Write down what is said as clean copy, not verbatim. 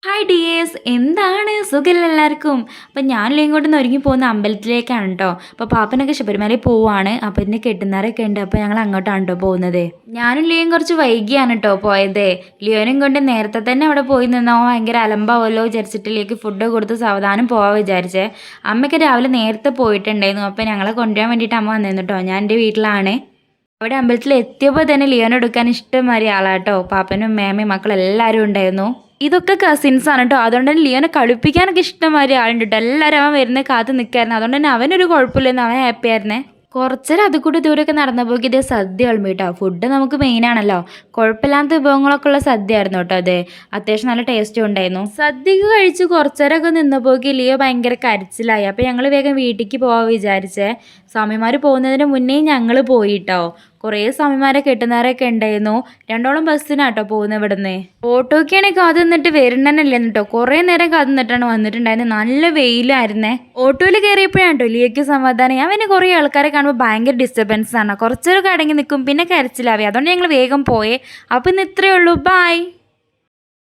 Hi dears, എന്താണ് സുഖമില്ല എല്ലാവർക്കും. അപ്പം ഞാനില്ലേ ഇങ്ങോട്ട് നിന്ന് ഒരുങ്ങി പോകുന്ന അമ്പലത്തിലേക്കാണ് കേട്ടോ. അപ്പോൾ പാപ്പനൊക്കെ ശബരിമലയിൽ പോവാണ്. അപ്പോൾ ഇതിന് കെട്ടുന്നവരൊക്കെ ഉണ്ട്. അപ്പോൾ ഞങ്ങൾ അങ്ങോട്ടാണ് കേട്ടോ പോകുന്നത്. ഞാനും ലിയോയും കുറച്ച് വൈകിയാണ് കേട്ടോ പോയത്. ലിയോനും കൊണ്ട് നേരത്തെ തന്നെ അവിടെ പോയി നിന്നാൽ ഭയങ്കര അലമ്പാവല്ലോ വിചാരിച്ചിട്ട് ലിയോക്ക് ഫുഡ് കൊടുത്ത് സാവധാനം പോകാൻ വിചാരിച്ചേ. അമ്മയ്ക്ക് രാവിലെ നേരത്തെ പോയിട്ടുണ്ടായിരുന്നു. അപ്പോൾ ഞങ്ങളെ കൊണ്ടുവരാൻ വേണ്ടിയിട്ട് അമ്മ വന്നിരുന്നു കേട്ടോ. ഞാൻ എൻ്റെ വീട്ടിലാണ്. അവിടെ അമ്പലത്തിൽ എത്തിയപ്പോൾ തന്നെ ലിയോനെ എടുക്കാൻ ഇഷ്ടംമാതിരി ആളാട്ടോ. പാപ്പനും മേമയും മക്കളും എല്ലാവരും ഉണ്ടായിരുന്നു. ഇതൊക്കെ കസിൻസാണ് കേട്ടോ. അതുകൊണ്ട് തന്നെ ലിയോനെ കളിപ്പിക്കാനൊക്കെ ഇഷ്ടംമാതിരി ആളുണ്ട് കേട്ടോ. എല്ലാവരും അവൻ വരുന്നത് കാത്ത് നിൽക്കായിരുന്നു. അതുകൊണ്ട് തന്നെ അവനൊരു കുഴപ്പമില്ലെന്ന് അവൻ ഹാപ്പി ആയിരുന്നേ. കുറച്ചേരം അത് കൂടി ദൂരമൊക്കെ നടന്നപ്പോൾ ഇതേ സദ്യ വിളമ്പി കേട്ടോ. ഫുഡ് നമുക്ക് മെയിനാണല്ലോ. കുഴപ്പമില്ലാത്ത വിഭവങ്ങളൊക്കെ ഉള്ള സദ്യ ആയിരുന്നു കേട്ടോ അത്. അത്യാവശ്യം നല്ല ടേസ്റ്റും ഉണ്ടായിരുന്നു. സദ്യക്ക് കഴിച്ച് കുറച്ചേരമൊക്കെ നിന്നപ്പോൾ ലിയോ ഭയങ്കര കരച്ചിലായി. അപ്പോൾ ഞങ്ങൾ വേഗം വീട്ടിലേക്ക് പോകാൻ വിചാരിച്ചേ. സ്വാമിമാർ പോകുന്നതിന് മുന്നേ ഞങ്ങൾ പോയിട്ടോ. കുറേ സ്വാമിമാരെ കെട്ടുന്നവരൊക്കെ ഉണ്ടായിരുന്നു. രണ്ടോളം ബസ്സിനാട്ടോ പോകുന്നത് ഇവിടുന്ന്. ഓട്ടോക്കാണെങ്കിൽ കാത്തു നിന്നിട്ട് വരുന്നതന്നെയില്ലെന്ന് കേട്ടോ. കുറേ നേരം കാത്തു നിന്നിട്ടാണ് വന്നിട്ടുണ്ടായിരുന്നത്. നല്ല വെയിലായിരുന്നേ. ഓട്ടോയിൽ കയറിയപ്പോഴാണ് കേട്ടോ ലിയയ്ക്ക് സമാധാനം. അവന് കുറേ ആൾക്കാരെ കാണുമ്പോൾ ഭയങ്കര ഡിസ്റ്റർബൻസ് ആണ്. കുറച്ചേരൊക്കെ അടങ്ങി നിൽക്കും, പിന്നെ കരച്ചിലാവേ. അതുകൊണ്ട് ഞങ്ങൾ വേഗം പോയേ. അപ്പം ഇന്ന് ഇത്രയേ ഉള്ളൂ. ബൈ.